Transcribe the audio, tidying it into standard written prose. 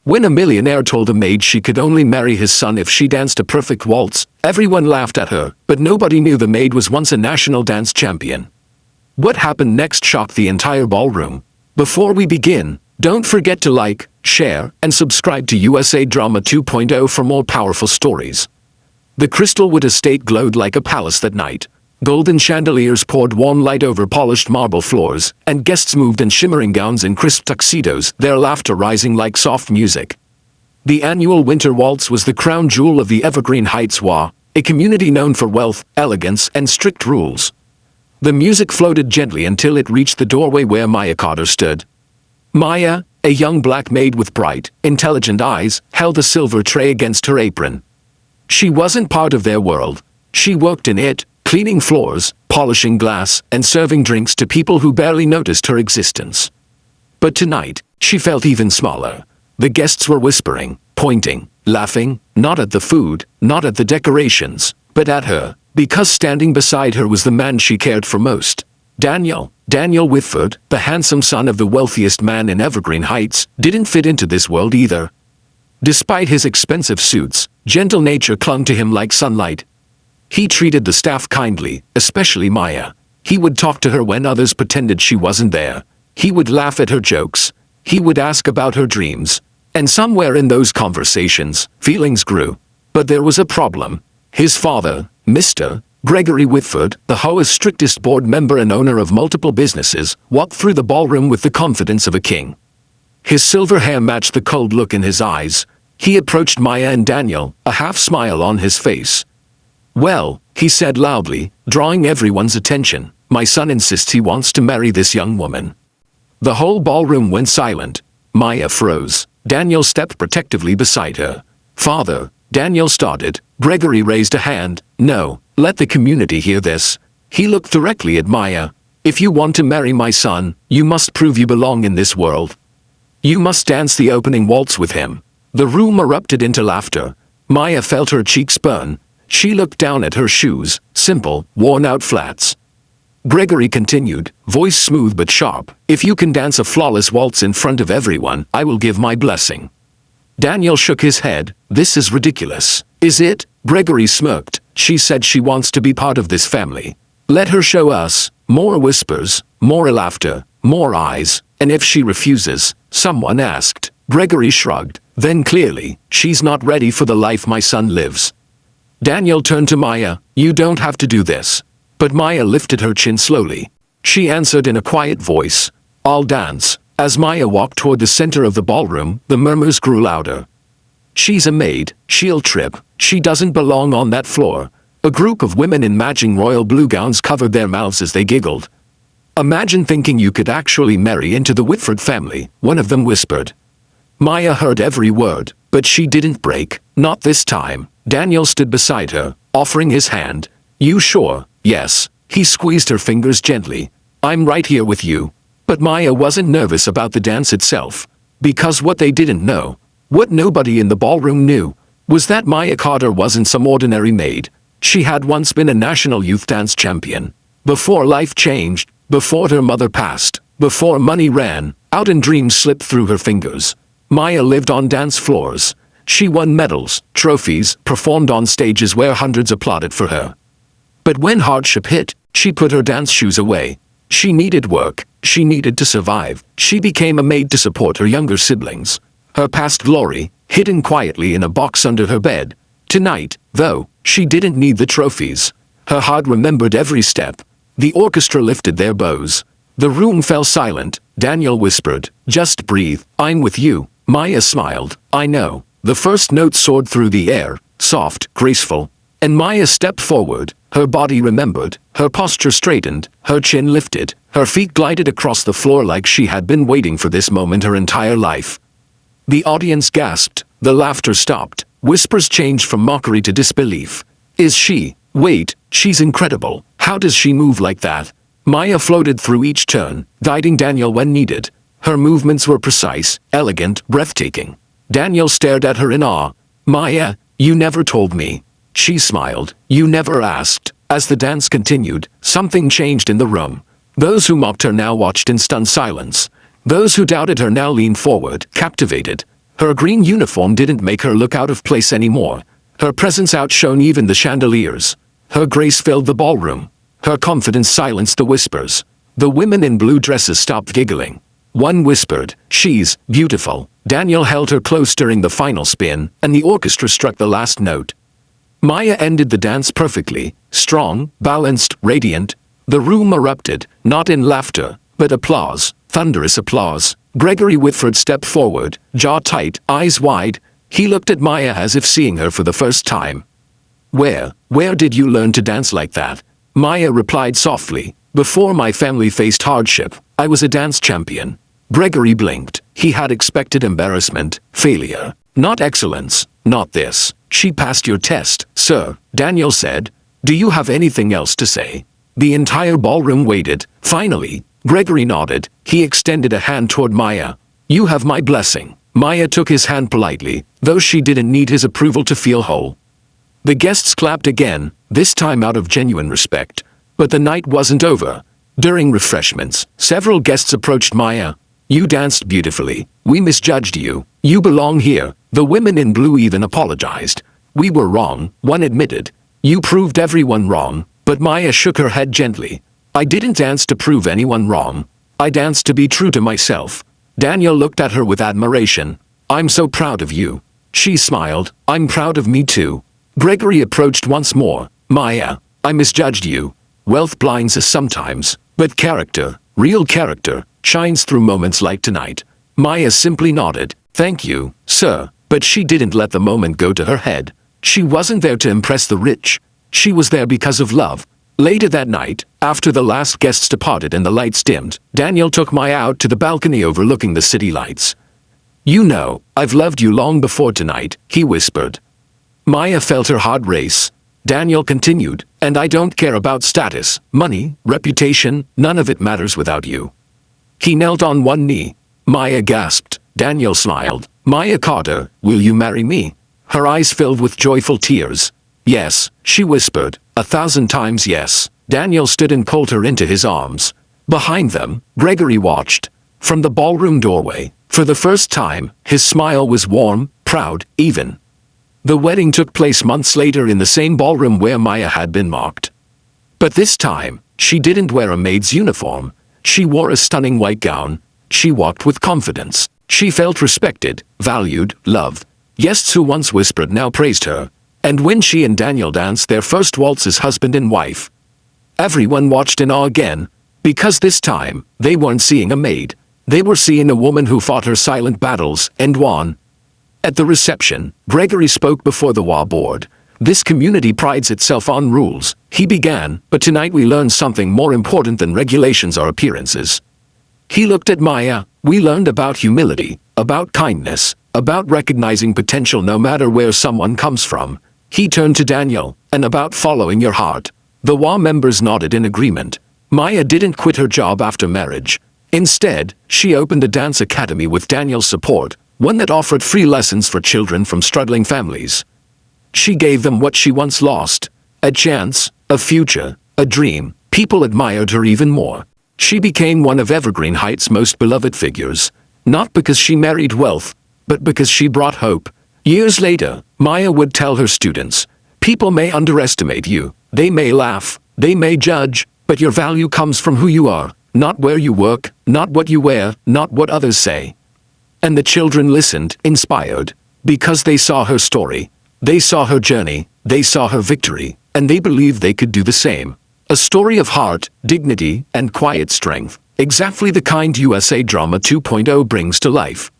When a millionaire told a maid she could only marry his son if she danced a perfect waltz, everyone laughed at her, but nobody knew the maid was once a national dance champion. What happened next shocked the entire ballroom. Before we begin, don't forget to like, share, and subscribe to USA Drama 2.0 for more powerful stories. The Crystalwood estate glowed like a palace that night. Golden chandeliers poured warm light over polished marble floors, and guests moved in shimmering gowns and crisp tuxedos, their laughter rising like soft music. The annual Winter Waltz was the crown jewel of the Evergreen Heights HOA, a community known for wealth, elegance, and strict rules. The music floated gently until it reached the doorway where Maya Carter stood. Maya, a young black maid with bright, intelligent eyes, held a silver tray against her apron. She wasn't part of their world. She worked in it, cleaning floors, polishing glass, and serving drinks to people who barely noticed her existence. But tonight, she felt even smaller. The guests were whispering, pointing, laughing, not at the food, not at the decorations, but at her, because standing beside her was the man she cared for most. Daniel Whitford, the handsome son of the wealthiest man in Evergreen Heights, didn't fit into this world either. Despite his expensive suits, gentle nature clung to him like sunlight. He treated the staff kindly, especially Maya. He would talk to her when others pretended she wasn't there. He would laugh at her jokes. He would ask about her dreams. And somewhere in those conversations, feelings grew. But there was a problem. His father, Mr. Gregory Whitford, the HOA's strictest board member and owner of multiple businesses, walked through the ballroom with the confidence of a king. His silver hair matched the cold look in his eyes. He approached Maya and Daniel, a half smile on his face. "Well," he said loudly, drawing everyone's attention, "my son insists he wants to marry this young woman." The whole ballroom went silent. Maya froze. Daniel stepped protectively beside her. "Father," Daniel started. Gregory raised a hand. "No, let the community hear this." He looked directly at Maya. "If you want to marry my son, you must prove you belong in this world. You must dance the opening waltz with him." The room erupted into laughter. Maya felt her cheeks burn. She looked down at her shoes, simple, worn-out flats. Gregory continued, voice smooth but sharp, "If you can dance a flawless waltz in front of everyone, I will give my blessing." Daniel shook his head. "This is ridiculous." "Is it?" Gregory smirked. "She said she wants to be part of this family. Let her show us." More whispers, more laughter, more eyes. "And if she refuses?" someone asked. Gregory shrugged. Then clearly, "She's not ready for the life my son lives." Daniel turned to Maya. "You don't have to do this." But Maya lifted her chin slowly. She answered in a quiet voice, "I'll dance." As Maya walked toward the center of the ballroom, the murmurs grew louder. "She's a maid, she'll trip, she doesn't belong on that floor." A group of women in matching royal blue gowns covered their mouths as they giggled. "Imagine thinking you could actually marry into the Whitford family," one of them whispered. Maya heard every word, but she didn't break. Not this time. Daniel stood beside her, offering his hand. "You sure?" "Yes." He squeezed her fingers gently. "I'm right here with you." But Maya wasn't nervous about the dance itself. Because what they didn't know, what nobody in the ballroom knew, was that Maya Carter wasn't some ordinary maid. She had once been a national youth dance champion. Before life changed, before her mother passed, before money ran out and dreams slipped through her fingers, Maya lived on dance floors. She won medals, trophies, performed on stages where hundreds applauded for her. But when hardship hit, she put her dance shoes away. She needed work. She needed to survive. She became a maid to support her younger siblings. Her past glory, hidden quietly in a box under her bed. Tonight, though, she didn't need the trophies. Her heart remembered every step. The orchestra lifted their bows. The room fell silent. Daniel whispered, "Just breathe, I'm with you." Maya smiled. "I know." The first note soared through the air, soft, graceful. And Maya stepped forward. Her body remembered, her posture straightened, her chin lifted, her feet glided across the floor like she had been waiting for this moment her entire life. The audience gasped. The laughter stopped. Whispers changed from mockery to disbelief. "Is she? Wait, she's incredible. How does she move like that?" Maya floated through each turn, guiding Daniel when needed. Her movements were precise, elegant, breathtaking. Daniel stared at her in awe. "Maya, you never told me." She smiled. "You never asked." As the dance continued, something changed in the room. Those who mocked her now watched in stunned silence. Those who doubted her now leaned forward, captivated. Her green uniform didn't make her look out of place anymore. Her presence outshone even the chandeliers. Her grace filled the ballroom. Her confidence silenced the whispers. The women in blue dresses stopped giggling. One whispered, "She's beautiful." Daniel held her close during the final spin, and the orchestra struck the last note. Maya ended the dance perfectly, strong, balanced, radiant. The room erupted, not in laughter, but applause, thunderous applause. Gregory Whitford stepped forward, jaw tight, eyes wide. He looked at Maya as if seeing her for the first time. Where did you learn to dance like that?" Maya replied softly. "Before my family faced hardship, I was a dance champion." Gregory blinked. He had expected embarrassment, failure. Not excellence, not this. "She passed your test, sir," Daniel said. "Do you have anything else to say?" The entire ballroom waited. Finally, Gregory nodded. He extended a hand toward Maya. "You have my blessing." Maya took his hand politely, though she didn't need his approval to feel whole. The guests clapped again, this time out of genuine respect. But the night wasn't over. During refreshments, several guests approached Maya. "You danced beautifully. We misjudged you. You belong here." The women in blue even apologized. "We were wrong," one admitted. "You proved everyone wrong." But Maya shook her head gently. "I didn't dance to prove anyone wrong. I danced to be true to myself." Daniel looked at her with admiration. "I'm so proud of you." She smiled. "I'm proud of me too." Gregory approached once more. "Maya, I misjudged you. Wealth blinds us sometimes, but character, real character, shines through moments like tonight." Maya simply nodded. "Thank you, sir." But she didn't let the moment go to her head. She wasn't there to impress the rich. She was there because of love. Later that night, after the last guests departed and the lights dimmed, Daniel took Maya out to the balcony overlooking the city lights. "You know, I've loved you long before tonight," he whispered. Maya felt her heart race. Daniel continued, "And I don't care about status, money, reputation, none of it matters without you." He knelt on one knee. Maya gasped. Daniel smiled. "Maya Carter, will you marry me?" Her eyes filled with joyful tears. "Yes," she whispered, 1,000 times yes. Daniel stood and pulled her into his arms. Behind them, Gregory watched. From the ballroom doorway, for the first time, his smile was warm, proud, even. The wedding took place months later in the same ballroom where Maya had been mocked. But this time, she didn't wear a maid's uniform. She wore a stunning white gown. She walked with confidence. She felt respected, valued, loved. Guests who once whispered now praised her. And when she and Daniel danced their first waltz as husband and wife, everyone watched in awe again, because this time, they weren't seeing a maid. They were seeing a woman who fought her silent battles and won. At the reception, Gregory spoke before the WA board. "This community prides itself on rules," he began, "but tonight we learned something more important than regulations or appearances." He looked at Maya. "We learned about humility, about kindness, about recognizing potential no matter where someone comes from." He turned to Daniel, "And about following your heart." The WA members nodded in agreement. Maya didn't quit her job after marriage. Instead, she opened a dance academy with Daniel's support, one that offered free lessons for children from struggling families. She gave them what she once lost: a chance, a future, a dream. People admired her even more. She became one of Evergreen Heights' most beloved figures, not because she married wealth, but because she brought hope. Years later, Maya would tell her students, "People may underestimate you, they may laugh, they may judge, but your value comes from who you are, not where you work, not what you wear, not what others say." And the children listened, inspired, because they saw her story. They saw her journey, they saw her victory, and they believed they could do the same. A story of heart, dignity, and quiet strength, exactly the kind USA Drama 2.0 brings to life.